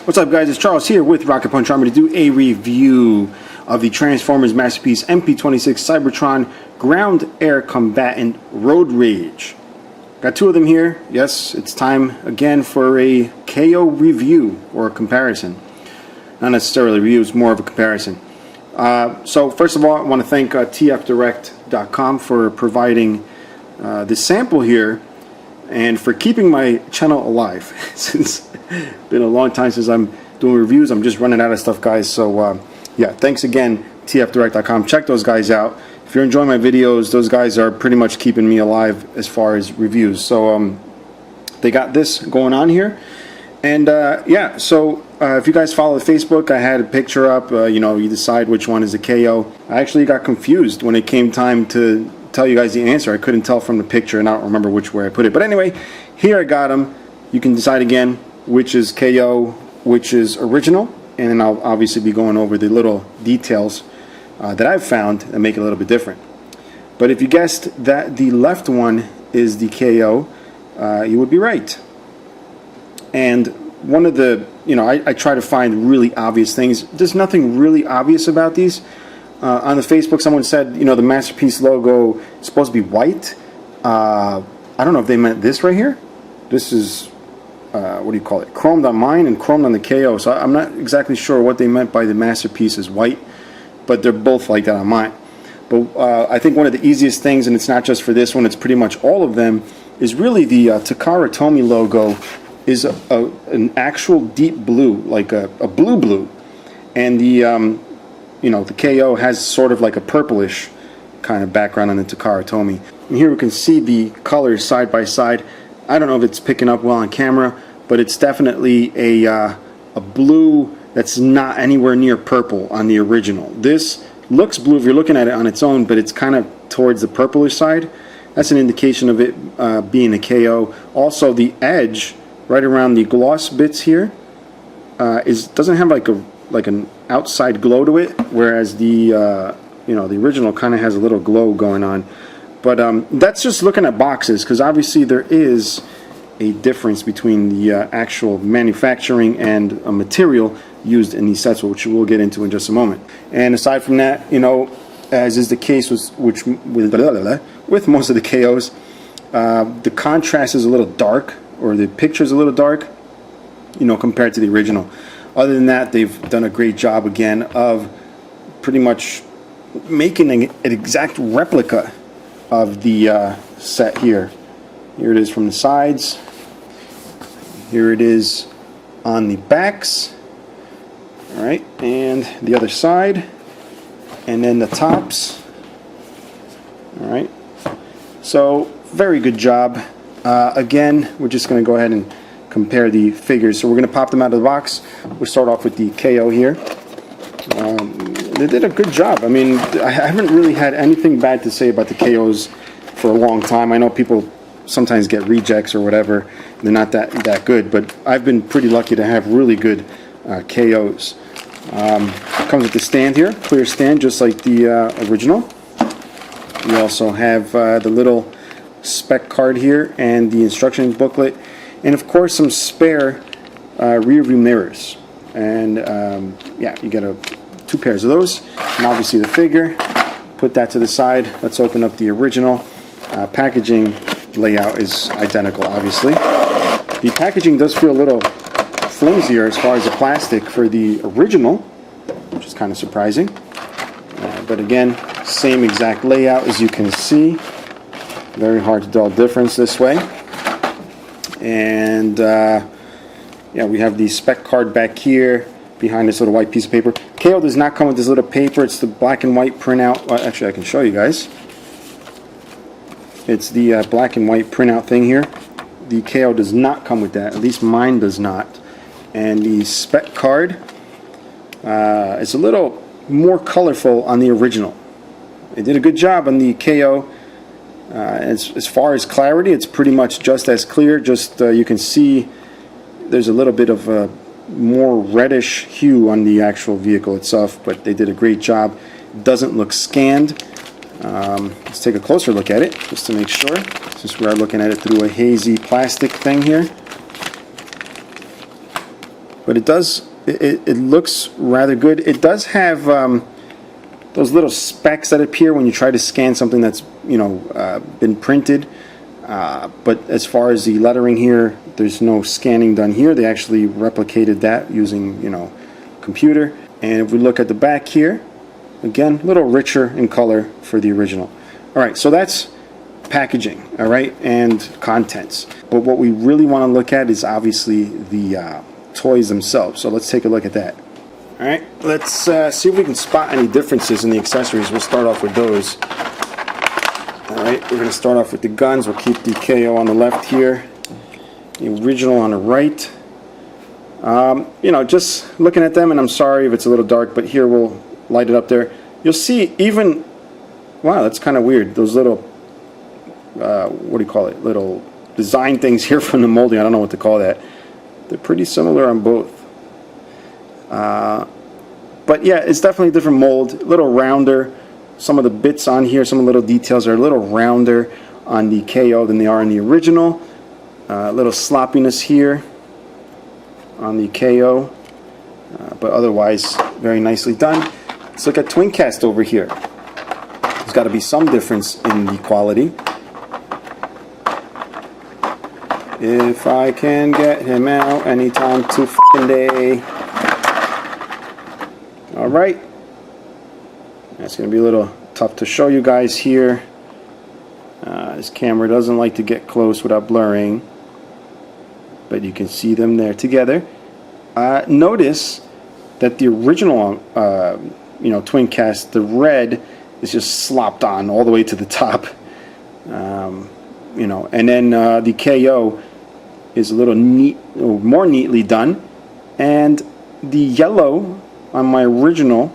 What's up, guys? It's Charles here with Rocket Punch Army to do a review of the Transformers masterpiece MP-26 Cybertron Ground Air Combatant Road Rage. Got two of them here. Yes, it's time again for a KO review or a comparison. Not necessarily a review, it's more of a comparison. So first of all, I want to thank tfdirect.com for providing this sample here and for keeping my channel alive. Since it's been a long time since I'm doing reviews, I'm just running out of stuff, guys. So yeah, thanks again, tfdirect.com. Check those guys out. If you're enjoying my videos, those guys are pretty much keeping me alive as far as reviews. So they got this going on here. And yeah, so if you guys follow Facebook, I had a picture up. You know, you decide which one is a KO. I actually got confused when it came time to tell you guys the answer. I couldn't tell from the picture, and I don't remember which way I put it. But anyway, here I got them. You can decide again which is KO, which is original, and then I'll obviously be going over the little details that I've found that make it a little bit different. But if you guessed that the left one is the KO, you would be right. And one of the, you know, I try to find really obvious things. There's nothing really obvious about these. On the Facebook, someone said, you know, the Masterpiece logo is supposed to be white. I don't know if they meant this right here. This is, what do you call it? Chromed on mine and chromed on the KO. So I'm not exactly sure what they meant by the Masterpiece is white, but they're both like that on mine. But I think one of the easiest things, and it's not just for this one, it's pretty much all of them, is really the Takara Tomy logo is an actual deep blue, like a blue. And the you know, the KO has sort of like a purplish kind of background on the Takara Tomy. And here we can see the colors side by side. I don't know if it's picking up well on camera, but it's definitely a blue that's not anywhere near purple on the original. This looks blue if you're looking at it on its own, but it's kind of towards the purplish side. That's an indication of it being a KO. Also, the edge right around the gloss bits here doesn't have like an outside glow to it, whereas the you know, the original kind of has a little glow going on. But that's just looking at boxes, because obviously there is a difference between the actual manufacturing and a material used in these sets, which we'll get into in just a moment. And aside from that, you know, as is the case with most of the KOs, the contrast is a little dark, or the picture is a little dark, you know, compared to the original. Other than that, they've done a great job again of pretty much making an exact replica of the set here. Here it is from the sides. Here it is on the backs. All right, and the other side, and then the tops. All right, so very good job. Again, we're just going to go ahead and compare the figures. So we're going to pop them out of the box. We'll start off with the KO here. They did a good job. I mean, I haven't really had anything bad to say about the KOs for a long time. I know people sometimes get rejects or whatever. They're not that good, but I've been pretty lucky to have really good KOs. Comes with the stand here, clear stand, just like the original. We also have the little spec card here and the instruction booklet, and of course some spare rear view mirrors. And yeah, you get two pairs of those, and obviously the figure. Put that to the side. Let's open up the original. Packaging layout is identical, obviously. The packaging does feel a little flimsier as far as the plastic for the original, which is kind of surprising. But again, same exact layout as you can see. Very hard to tell difference this way. And yeah, we have the spec card back here behind this little white piece of paper. KO does not come with this little paper. It's the black and white printout. Well, actually, I can show you guys. It's the black and white printout thing here. The KO does not come with that. At least mine does not. And the spec card is a little more colorful on the original. They did a good job on the KO. As far as clarity, it's pretty much just as clear. Just you can see there's a little bit of a more reddish hue on the actual vehicle itself, but they did a great job. It doesn't look scanned. Let's take a closer look at it just to make sure, since we are looking at it through a hazy plastic thing here. but it does, it looks rather good. It does have those little specks that appear when you try to scan something that's, you know, been printed. But as far as the lettering here, there's no scanning done here. They actually replicated that using, you know, computer. And if we look at the back here, again, a little richer in color for the original. All right, so that's packaging, all right, and contents. But what we really want to look at is obviously the toys themselves. So let's take a look at that. All right, let's see if we can spot any differences in the accessories. We'll start off with those. All right, we're going to start off with the guns. We'll keep the KO on the left here, the original on the right. You know, just looking at them, and I'm sorry if it's a little dark, but here we'll light it up there. You'll see even, wow, that's kind of weird. Those little, what do you call it? Little design things here from the molding. I don't know what to call that. They're pretty similar on both. But yeah, it's definitely a different mold, a little rounder. Some of the bits on here, some of the little details are a little rounder on the KO than they are in the original. A little sloppiness here on the KO, but otherwise very nicely done. Let's look at Twincast over here. There's got to be some difference in the quality. If I can get him out anytime to f***ing day. Alright. That's going to be a little tough to show you guys here. This camera doesn't like to get close without blurring. But you can see them there together. Notice that the original you know, Twincast, the red is just slopped on all the way to the top. You know, and then the KO is a little more neatly done. And the yellow on my original,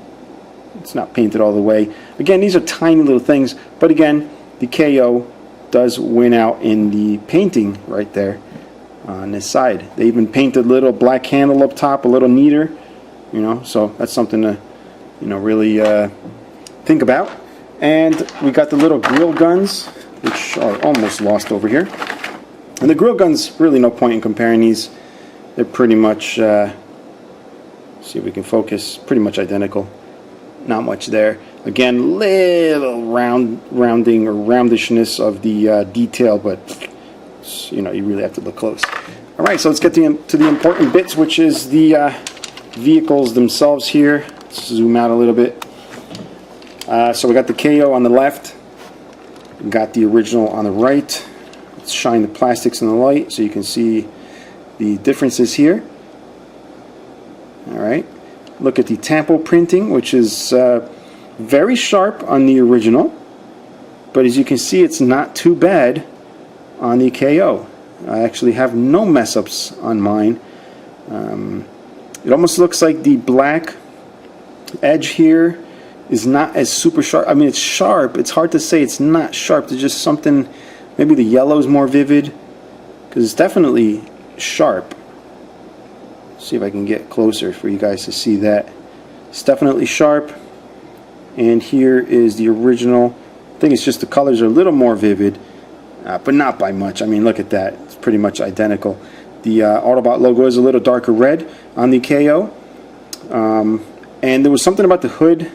it's not painted all the way. Again, these are tiny little things, but again, the KO does win out in the painting right there on this side. They even painted a little black handle up top, a little neater, you know, so that's something to, you know, really think about. And we got the little grill guns, which are almost lost over here. And the grill guns, really no point in comparing these. They're pretty much, see if we can focus, pretty much identical. Not much there. Again, little rounding or roundishness of the detail, but you know, you really have to look close. All right, so let's get to the important bits, which is the vehicles themselves here. Let's zoom out a little bit. So we got the KO on the left, we got the original on the right. Let's shine the plastics in the light so you can see the differences here. All right, look at the tampo printing, which is very sharp on the original, but as you can see, it's not too bad on the KO. I actually have no mess ups on mine. It almost looks like the black edge here is not as super sharp. I mean, it's sharp. It's hard to say it's not sharp. There's just something, maybe the yellow is more vivid, because it's definitely sharp. See if I can get closer for you guys to see that. It's definitely sharp. And here is the original. I think it's just the colors are a little more vivid, but not by much. I mean, look at that. It's pretty much identical. The Autobot logo is a little darker red on the KO. And there was something about the hood,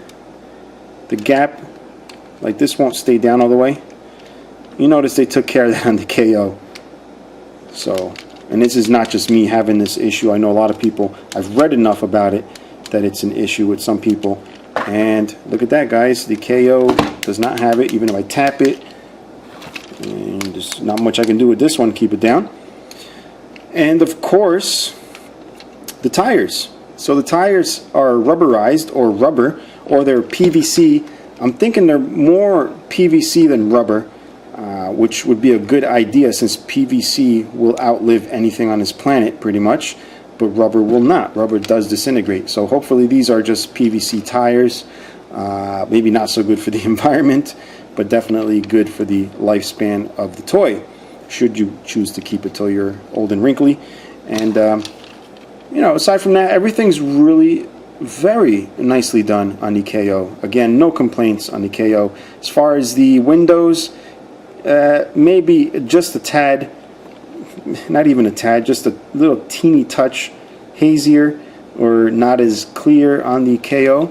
the gap, like this won't stay down all the way. You notice they took care of that on the KO. So, and this is not just me having this issue. I know a lot of people, I've read enough about it that it's an issue with some people. And look at that, guys. The KO does not have it, even if I tap it. And there's not much I can do with this one, keep it down. And of course, the tires. So the tires are rubberized, or rubber, or they're PVC. I'm thinking they're more PVC than rubber, which would be a good idea since PVC will outlive anything on this planet pretty much, but rubber will not. Rubber does disintegrate. So hopefully these are just PVC tires. Maybe not so good for the environment, but definitely good for the lifespan of the toy, should you choose to keep it till you're old and wrinkly. And you know, aside from that, everything's really very nicely done on the KO. Again, no complaints on the KO. As far as the windows, maybe just a tad, not even a tad, just a little teeny touch hazier or not as clear on the KO,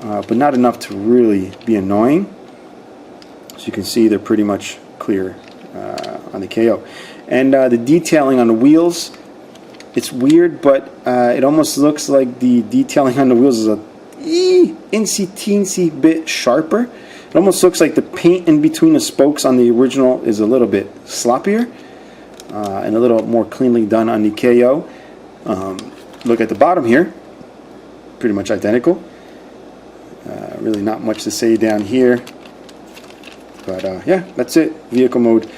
but not enough to really be annoying. So you can see they're pretty much clear on the KO. And the detailing on the wheels, it's weird, but it almost looks like the detailing on the wheels is a teensy bit sharper. It almost looks like the paint in between the spokes on the original is a little bit sloppier and a little more cleanly done on the KO. Look at the bottom here, pretty much identical. Really not much to say down here, but yeah, that's it. Vehicle mode.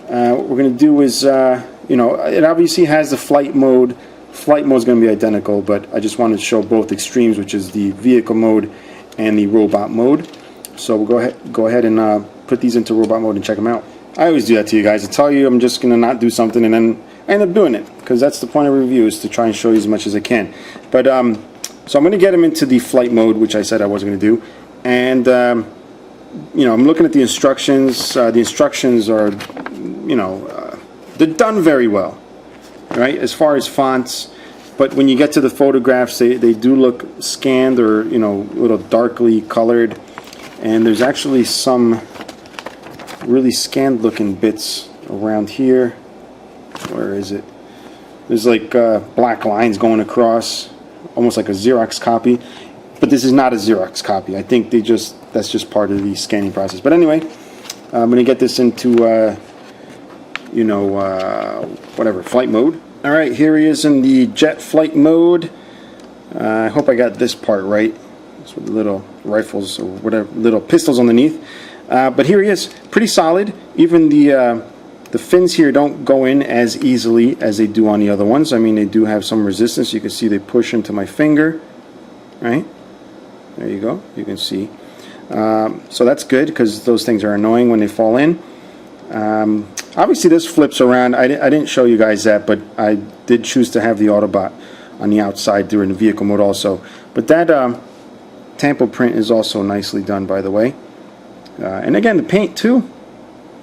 What we're going to do is, it obviously has the flight mode. Flight mode is going to be identical, but I just wanted to show both extremes, which is the vehicle mode and the robot mode. So we'll go ahead and put these into robot mode and check them out. I always do that to you guys. I tell you I'm just going to not do something, and then I end up doing it, because that's the point of review, is to try and show you as much as I can. But so I'm going to get them into the flight mode, which I said I wasn't going to do. And I'm looking at the instructions. The instructions are, they're done very well, right, as far as fonts. But when you get to the photographs, they do look scanned, or a little darkly colored. And there's actually some really scanned looking bits around here. Where is it? There's like black lines going across, almost like a Xerox copy. But this is not a Xerox copy. I think that's just part of the scanning process. But anyway, I'm going to get this into whatever, flight mode. All right, here he is in the jet flight mode. I hope I got this part right. It's with the little rifles or whatever, little pistols underneath. But here he is, pretty solid. Even the fins here don't go in as easily as they do on the other ones. I mean, they do have some resistance. You can see they push into my finger, right? There you go. You can see. So that's good, because those things are annoying when they fall in. Obviously, this flips around. I didn't show you guys that, but I did choose to have the Autobot on the outside during the vehicle mode also. But that tampo print is also nicely done, by the way. And again, the paint too.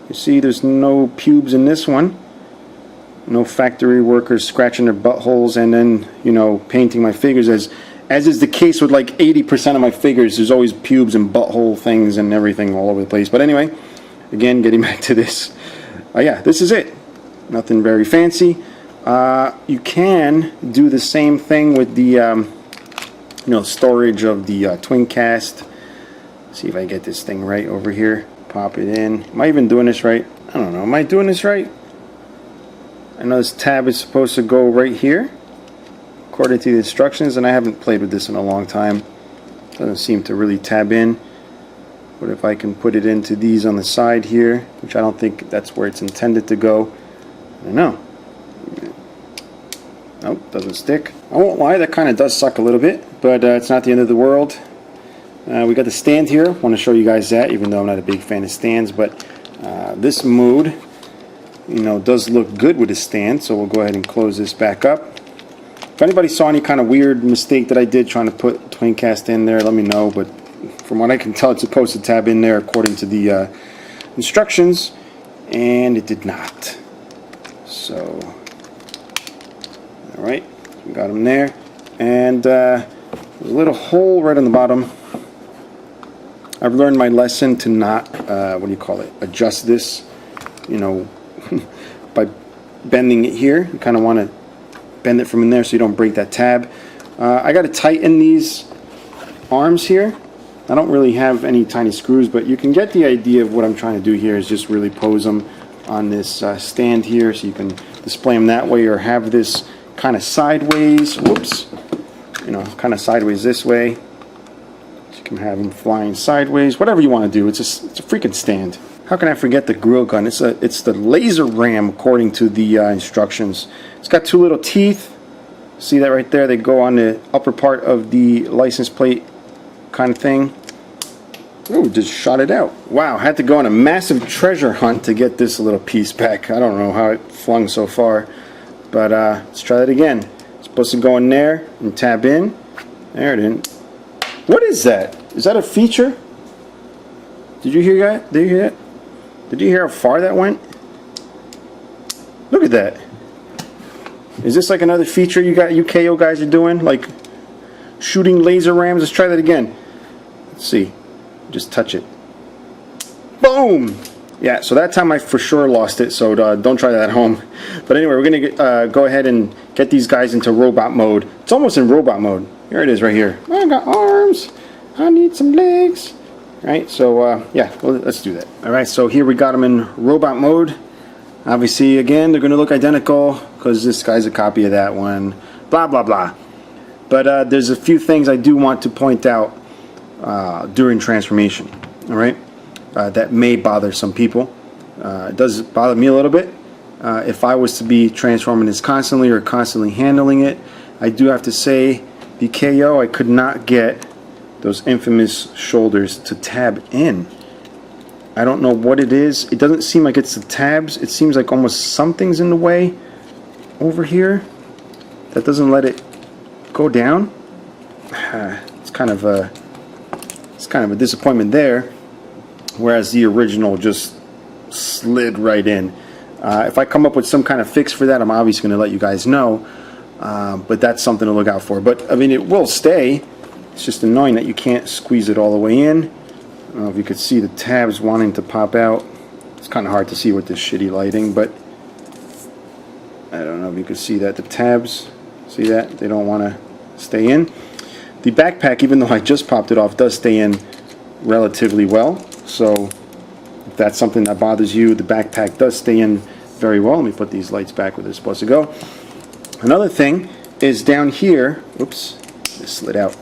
You see there's no pubes in this one. No factory workers scratching their buttholes and then, painting my figures. As is the case with like 80% of my figures, there's always pubes and butthole things and everything all over the place. But anyway, again, getting back to this. Yeah, this is it. Nothing very fancy. You can do the same thing with the storage of the twin cast. See if I get this thing right over here. Pop it in. Am I even doing this right? I don't know. Am I doing this right? I know this tab is supposed to go right here, according to the instructions, and I haven't played with this in a long time. Doesn't seem to really tab in. But if I can put it into these on the side here, which I don't think that's where it's intended to go. I don't know. Nope, doesn't stick. I won't lie, that kind of does suck a little bit, but it's not the end of the world. We got the stand here. I want to show you guys that, even though I'm not a big fan of stands. But this mode, does look good with a stand. So we'll go ahead and close this back up. If anybody saw any kind of weird mistake that I did trying to put twin cast in there, let me know. But from what I can tell, it's supposed to tab in there according to the instructions, and it did not. So, all right, we got them there, and there's a little hole right on the bottom. I've learned my lesson to not, adjust this, by bending it here. You kind of want to bend it from in there so you don't break that tab. I got to tighten these arms here. I don't really have any tiny screws, but you can get the idea of what I'm trying to do here is just really pose them on this stand here, so you can display them that way, or have this kind of sideways. Whoops. Kind of sideways this way. You can have them flying sideways, whatever you want to do. It's a freaking stand. How can I forget the grill gun? It's the laser ram according to the instructions. It's got two little teeth. See that right there? They go on the upper part of the license plate kind of thing. Ooh, just shot it out. Wow, had to go on a massive treasure hunt to get this little piece back. I don't know how it flung so far, but let's try that again. It's supposed to go in there and tab in. There it is. What is that? Is that a feature? Did you hear that? Did you hear that? Did you hear how far that went? Look at that. Is this like another feature you KO guys are doing? Like shooting laser rams? Let's try that again. Let's see. Just touch it. Boom! Yeah, so that time I for sure lost it, so don't try that at home. But anyway, we're going to go ahead and get these guys into robot mode. It's almost in robot mode. Here it is right here. I got arms. I need some legs. Right, so yeah, well, let's do that. Alright, so here we got them in robot mode. Obviously, again, they're going to look identical because this guy's a copy of that one. Blah, blah, blah. But there's a few things I do want to point out during transformation. Alright? That may bother some people. It does bother me a little bit. If I was to be transforming this constantly or constantly handling it, I do have to say the KO, I could not get those infamous shoulders to tab in. I don't know what it is. It doesn't seem like it's the tabs. It seems like almost something's in the way over here that doesn't let it go down. It's kind of a disappointment there. Whereas the original just slid right in. If I come up with some kind of fix for that, I'm obviously going to let you guys know. But that's something to look out for. But I mean, it will stay. It's just annoying that you can't squeeze it all the way in. I don't know if you could see the tabs wanting to pop out. It's kind of hard to see with this shitty lighting, but I don't know if you could see that. The tabs, see that? They don't want to stay in. The backpack, even though I just popped it off, does stay in relatively well. So if that's something that bothers you, the backpack does stay in very well. Let me put these lights back where they're supposed to go. Another thing is down here. Oops, this slid out.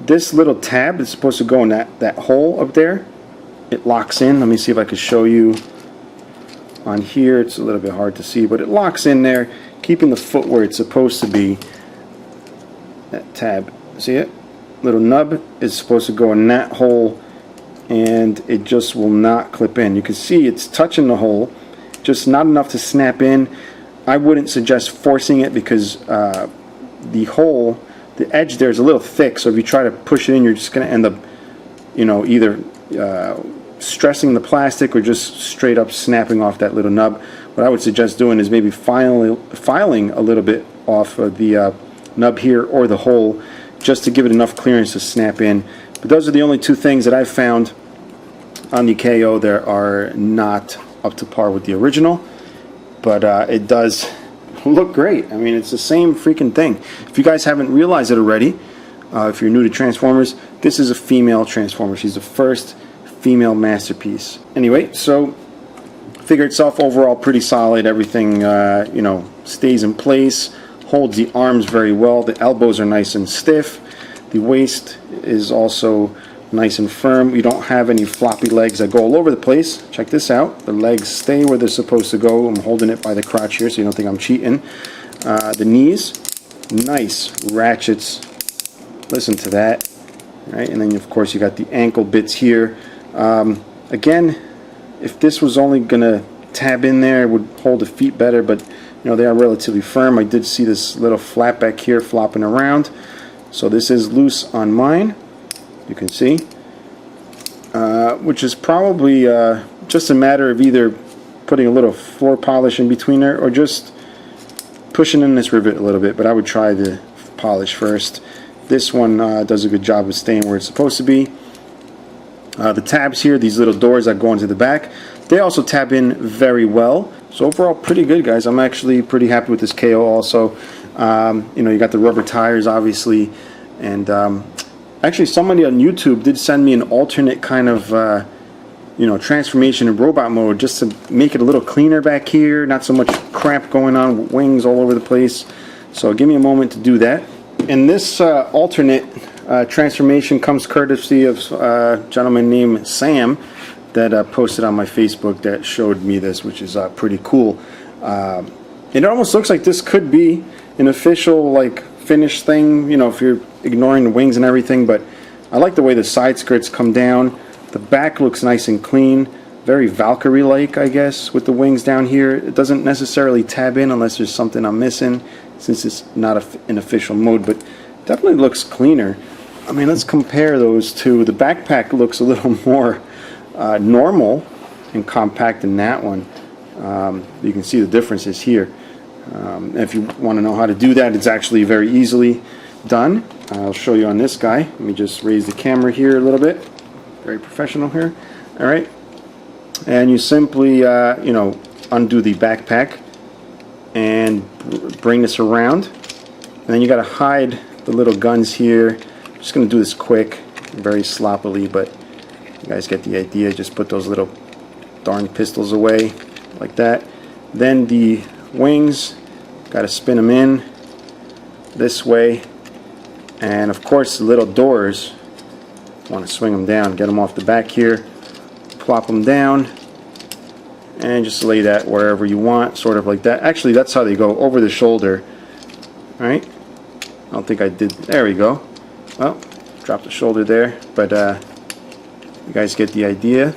This little tab is supposed to go in that hole up there. It locks in. Let me see if I can show you on here. It's a little bit hard to see, but it locks in there, keeping the foot where it's supposed to be. That tab, see it? Little nub is supposed to go in that hole, and it just will not clip in. You can see it's touching the hole, just not enough to snap in. I wouldn't suggest forcing it because the hole, the edge there is a little thick, so if you try to push it in, you're just going to end up, you know, either stressing the plastic or just straight up snapping off that little nub. What I would suggest doing is maybe filing a little bit off of the nub here or the hole, just to give it enough clearance to snap in. But those are the only two things that I've found on the KO that are not up to par with the original. But it does look great. I mean, it's the same freaking thing. If you guys haven't realized it already, if you're new to Transformers, this is a female Transformer. She's the first female masterpiece. Anyway, so figure itself overall pretty solid. Everything you know, stays in place, holds the arms very well. The elbows are nice and stiff. The waist is also nice and firm. We don't have any floppy legs that go all over the place. Check this out. The legs stay where they're supposed to go. I'm holding it by the crotch here so you don't think I'm cheating. The knees, nice ratchets. Listen to that. Right? And then of course you got the ankle bits here. Again, if this was only gonna tab in there, it would hold the feet better, but you know, they are relatively firm. I did see this little flap back here flopping around. So this is loose on mine. You can see, which is probably just a matter of either putting a little floor polish in between there or just pushing in this rivet a little bit, but I would try the polish first. This one does a good job of staying where it's supposed to be. The tabs here, these little doors that go into the back, they also tab in very well. So overall, pretty good, guys. I'm actually pretty happy with this KO also. You know, you got the rubber tires, obviously, and actually somebody on YouTube did send me an alternate kind of you know, transformation in robot mode, just to make it a little cleaner back here, not so much crap going on, wings all over the place. So give me a moment to do that. And this alternate transformation comes courtesy of a gentleman named Sam that posted on my Facebook that showed me this, which is pretty cool. It almost looks like this could be an official, like, finished thing, you know, if you're ignoring the wings and everything, but I like the way the side skirts come down. The back looks nice and clean, very Valkyrie-like, I guess, with the wings down here. It doesn't necessarily tab in unless there's something I'm missing, since it's not an official mode, but definitely looks cleaner. I mean, let's compare those two. The backpack looks a little more normal and compact than that one. You can see the differences here. If you want to know how to do that, it's actually very easily done. I'll show you on this guy. Let me just raise the camera here a little bit. Very professional here. All right, and you simply you know, undo the backpack and bring this around, and then you got to hide the little guns here. I'm just gonna do this quick, very sloppily, but you guys get the idea. Just put those little darn pistols away like that. Then the wings, got to spin them in this way, and of course the little doors, want to swing them down, get them off the back here, plop them down, and just lay that wherever you want, sort of like that. Actually, that's how they go, over the shoulder. All right, I don't think I did. There we go. Well, drop the shoulder there, but you guys get the idea.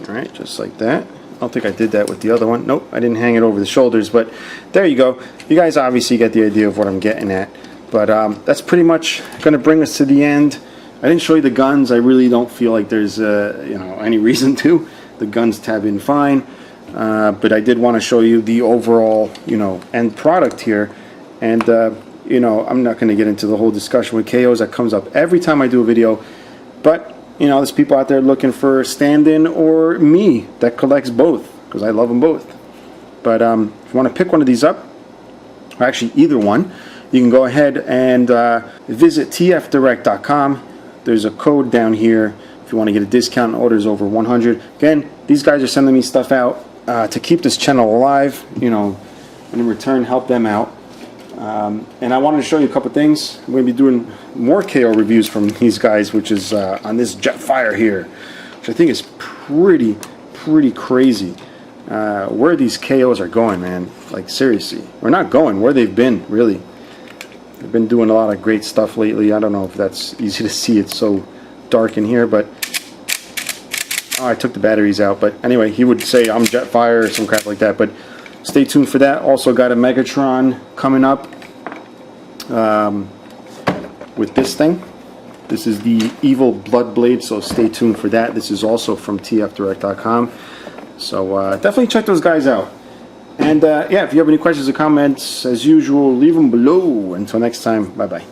All right, just like that. I don't think I did that with the other one. Nope, I didn't hang it over the shoulders, but there you go. You guys obviously get the idea of what I'm getting at. But that's pretty much going to bring us to the end. I didn't show you the guns. I really don't feel like there's you know, any reason to. The guns tab in fine, but I did want to show you the overall, you know, end product here. And you know, I'm not going to get into the whole discussion with KOs that comes up every time I do a video, but you know, there's people out there looking for stand-in or me that collects both, because I love them both. But if you want to pick one of these up, or actually either one, you can go ahead and visit tfdirect.com. There's a code down here if you want to get a discount on orders over 100. Again, these guys are sending me stuff out to keep this channel alive, you know, and in return help them out. And I wanted to show you a couple things. I'm going to be doing more KO reviews from these guys, which is on this Jetfire here, which I think is pretty crazy. Where these KOs are going, man, like seriously, or not going, where they've been, really. They've been doing a lot of great stuff lately. I don't know if that's easy to see, it's so dark in here, but oh, I took the batteries out. But anyway, he would say I'm Jetfire or some crap like that, but stay tuned for that. Also got a Megatron coming up with this thing. This is the Evil Bloodblade, so stay tuned for that. This is also from tfdirect.com. So definitely check those guys out. And yeah, if you have any questions or comments, as usual, leave them below. Until next time, bye-bye.